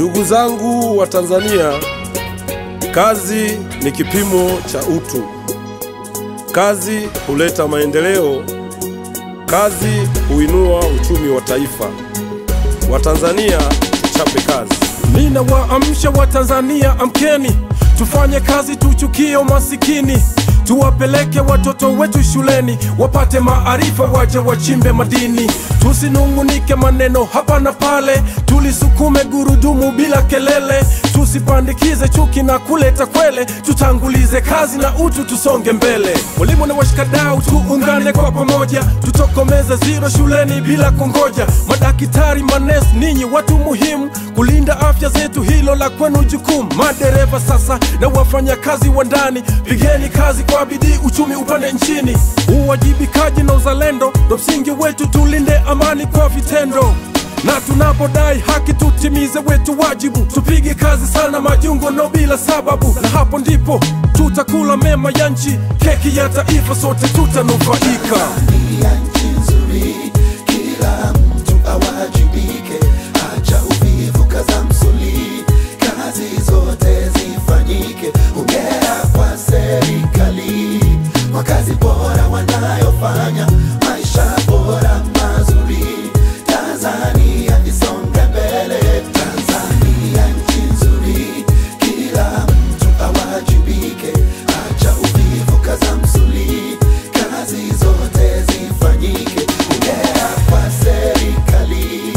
Ndugu zangu wa Tanzania, kazi ni kipimo cha utu. Kazi huleta maendeleo. Kazi huinua uchumi wa taifa. Watanzania, tuchape kazi. Nina waamsha wa Tanzania, amkeni, tufanye kazi, tuchukie umasikini. Tuwapeleke watoto wetu shuleni, wapate maarifa, waje wachimbe madini. Tusinungunike maneno hapa na pale, tulisukume gurudumu bila kelele. Tusipandikize chuki na kuleta kwele, tutangulize kazi na utu, tusonge mbele. Walimu na washikadau, tuungane kwa pamoja, tutokomeze zero shuleni bila kungoja. Madaktari, manesi, ninyi watu muhimu, kulinda afya zetu, hilo la kwenu jukumu. Madereva sasa na wafanya kazi wa ndani, pigeni kazi kwa bidii, uchumi upande nchini. Uwajibikaji na uzalendo ndo msingi wetu, tulinde amani kwa vitendo. Na tunapodai haki, tutimize wetu wajibu, tupige kazi sana majungo no bila sababu. Na hapo ndipo tutakula mema ya nchi, keki ya taifa, sote tutanufaika. Nchi nzuri, kila mtu awajibike, acha uvivu, kaza msuli, kazi zote zifanyike. Hongera kwa serikali kwa kazi bora wanayofanya, maisha bora mazuri, Tanzania isonge mbele. Tanzania nchi nzuri, kila mtu awajibike, acha uvivu, kaza msuli, kazi zote zifanyike. Hongera kwa serikali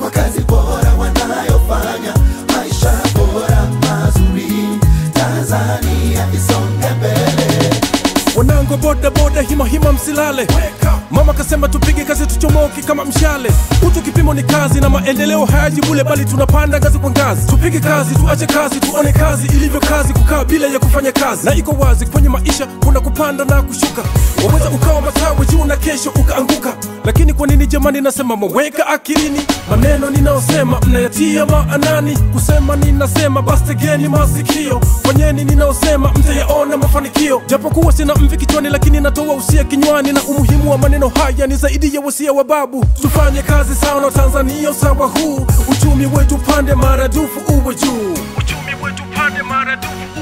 kwa kazi bora wanayofanya, maisha bora mazuri, Tanzania isonge mbele. Wanangu boda boda, hima hima msilale. Mama kasema tupige kazi, tuchomoke kama mshale. Utu kipimo ni kazi, na maendeleo hayaji bure, bali tunapanda ngazi kwa ngazi. Tupige kazi, tuache kazi, tuone kazi ilivyo kazi, kukaa bila ya kufanya kazi. Na iko wazi kwenye maisha kuna kupanda na kushuka, waweza ukawa matawi juu na kesho ukaanguka. Lakini kwa nini jamani nasema mweka akilini, maneno ninaosema mnayatia maanani. Kusema ninasema basi tegeni masikio, fanyeni ninaosema mtayaona mafanikio. Japokuwa sina mvi kichwani, lakini natoa usia kinywani, na umuhimu wa maneno haya ni zaidi ya wasia wa babu. Tufanye kazi sawa na Tanzania sawa huu, uchumi wetu pande maradufu uwe juu. Uchumi wetu pande maradufu